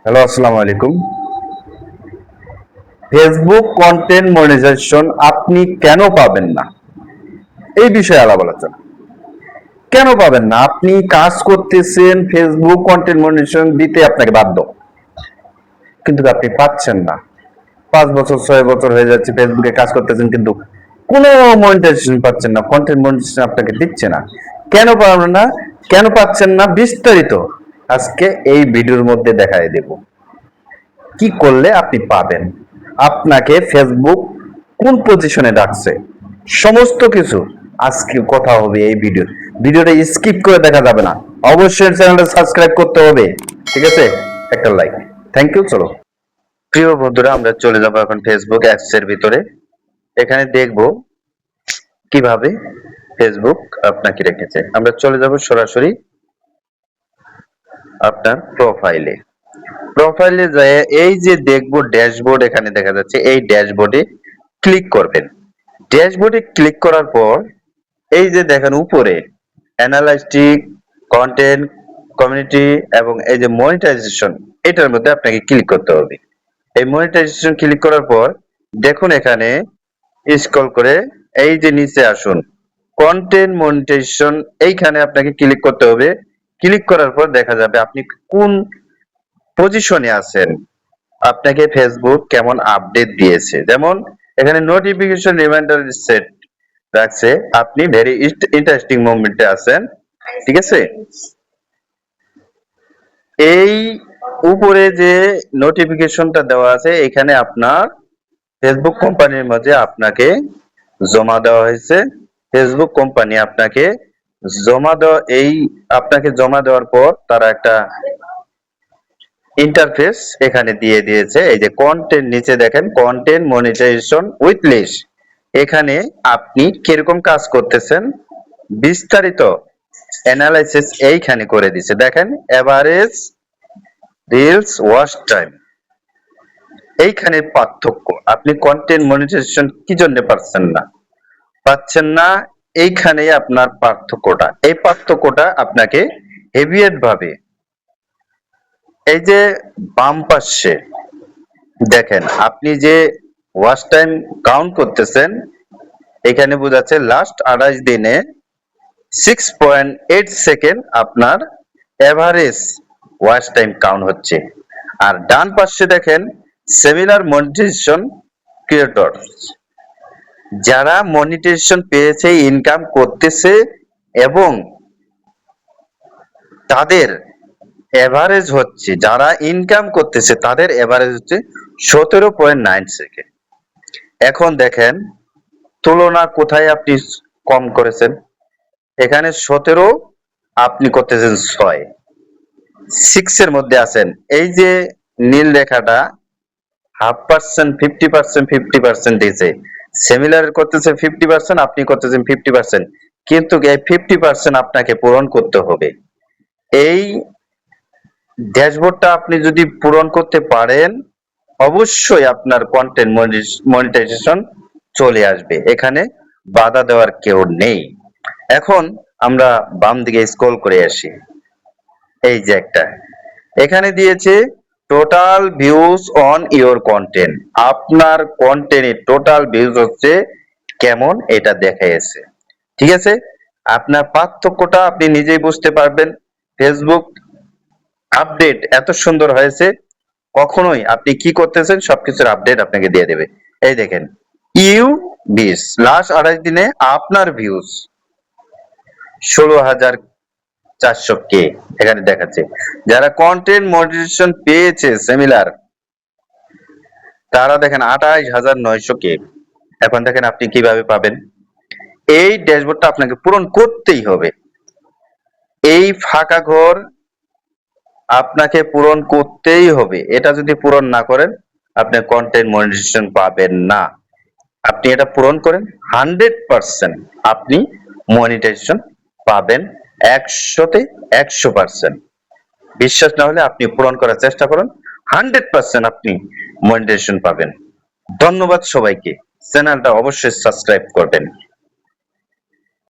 Hello, আসসালামু আলাইকুম। Facebook content monetization আপনি কেন পাবেন না, এই বিষয়ে আলাপ আলোচনা। কেন পাবেন না? আপনি কাজ করতেছেন, ফেসবুক কন্টেন্ট মনিটাইজেশন দিতে আপনাকে বাধ্য, কিন্তু আপনি পাচ্ছেন না। 5 বছর 6 বছর হয়ে যাচ্ছে ফেসবুকে কাজ করতেছেন, কিন্তু কোনো মনিটাইজেশন পাচ্ছেন না, কন্টেন্ট মনিটাইজেশন আপনাকে দিচ্ছে না। কেন পাবেন না, কেন পাচ্ছেন না, বিস্তারিত আজকে এই ভিডিওর মধ্যে দেখাই দেব। কি করলে আপনি পাবেন, আপনাকে ফেসবুক কোন পজিশনে রাখছে, সমস্ত কিছু আজকে কথা হবে এই ভিডিওটা স্কিপ করে দেখা যাবে না। অবশ্যই চ্যানেলটা সাবস্ক্রাইব করতে হবে, ঠিক আছে? একটা লাইক। Thank you. চলো প্রিয় বন্ধুরা, আমরা চলে যাবো এখন ফেসবুক অ্যাপস এর ভিতরে। এখানে দেখব কিভাবে ফেসবুক আপনাকে রেখেছে। আমরা চলে যাব সরাসরি আপনার প্রোফাইলে যায় এই যে দেখবো ড্যাশবোর্ড, এখানে দেখা যাচ্ছে এই ড্যাশবোর্ডে ক্লিক করবেন। ড্যাশবোর্ডে ক্লিক করার পর এই যে দেখেন উপরে অ্যানালাইটিক, কন্টেন্ট, কমিউনিটি এবং এই যে মনিটাইজেশন, এটার মধ্যে আপনাকে ক্লিক করতে হবে। এই মনিটাইজেশন ক্লিক করার পর দেখুন এখানে স্ক্রল করে এই যে নিচে আসুন, কন্টেন্ট মনিটাইজেশন, এইখানে আপনাকে ক্লিক করতে হবে। ক্লিক করার পর দেখা যাবে আপনি কোন পজিশনে আছেন, আপনাকে ফেসবুক কেমন আপডেট দিয়েছে। যেমন এখানে নোটিফিকেশন রিমাইন্ডার সেট রাখছে, আপনি ভেরি ইন্টারেস্টিং মোমেন্টে আছেন, ঠিক আছে? এই উপরে যে নোটিফিকেশনটা দেওয়া আছে, এখানে আপনার ফেসবুক কোম্পানির মাঝে আপনাকে জমা দেওয়া হয়েছে। ফেসবুক কোম্পানি আপনাকে আপনাকে জমা দেওয়ার পর তারা একটা ইন্টারফেস এখানে দিয়ে দিয়েছে। এই যে কন্টেন্ট, নিচে দেখেন কন্টেন্ট মনিটাইজেশন উইথ লিস্ট, এখানে আপনি কিরকম কাজ করতেছেন বিস্তারিত অ্যানালাইসিস এইখানে করে দিছে। দেখেন এভারেজ রিলস ওয়াচ টাইম, এইখানে পার্থক্য। আপনি কন্টেন্ট মনিটাইজেশন কি জন্য পাচ্ছেন না, এইখানেই আপনার পার্থক্যটা। এই পার্থক্যটা আপনাকে হেভিয়েট ভাবে এই যে বাম পাশে দেখেন, আপনি যে ওয়াচ টাইম কাউন্ট করতেছেন, এখানে বোঝাচ্ছে লাস্ট 28 দিনে 6.8 সেকেন্ড আপনার এভারেজ ওয়াচ টাইম কাউন্ট হচ্ছে। আর ডান পাশে দেখেন সিমিলার মনিটাইজেশন ক্রিয়েটর, যারা মনিটাইজেশন পেয়েছে, ইনকাম করতেছে এবং তাদের এভারেজ হচ্ছে, যারা ইনকাম করতেছে তাদের এভারেজ হচ্ছে 17.9 সেকেন্ড। এখন দেখেন তুলনা কোথায় আপনি কম করেছেন, এখানে 17, আপনি করতেছেন 6, 6 এর মধ্যে আছেন। এই যে নীল রেখাটা 0.5%, 50%, 50% দিয়েছে, সিমিলার করতেছে 50%, আপনি করতেছেন 50%, কিন্তু এই 50% আপনাকে পূরণ করতে হবে। এই ড্যাশবোর্ডটা আপনি যদি পূরণ করতে পারেন, অবশ্যই আপনার কন্টেন্ট মনিটাইজেশন চলে আসবে, এখানে বাধা দেওয়ার কেউ নেই। এখন আমরা বাম দিকে স্ক্রল করে আসি। এই যে একটা এখানে দিয়েছে total views on your content, আপনার কন্টেন্টের টোটাল ভিউজ হচ্ছে কেমন, এটা দেখাইছে, ঠিক আছে? আপনার পার্থক্যটা আপনি নিজেই বুঝতে পারবেন। ফেসবুক আপডেট এত সুন্দর হয়েছে, কখনোই আপনি কি করতেছেন সবকিছুর আপডেট আপনাকে দিয়ে দেবে। এই দেখেন ইউ 20 লাস্ট 28 দিনে আপনার ভিউজ 16,400 কে এখানে দেখাচ্ছে। যারা কন্টেন্ট মনিটাইজেশন পেয়েছে সিমিলার, তারা দেখেন 28,900 কে। এখন দেখেন আপনি কিভাবে পাবেন, এই ড্যাশবোর্ডটা আপনাকে পূরণ করতেই হবে। এই ফাঁকা ঘর আপনাকে পূরণ করতেই হবে, এটা যদি পূরণ না করেন আপনি কন্টেন্ট মনিটাইজেশন পাবেন না। আপনি এটা পূরণ করেন, 100% আপনি মনিটাইজেশন পাবেন, 100-তে 100%। বিশ্বাস না হলে আপনি পূরণ করার চেষ্টা করুন, 100% আপনি মনিটাইজেশন পাবেন। ধন্যবাদ সবাইকে, চ্যানেলটা অবশ্যই সাবস্ক্রাইব করবেন।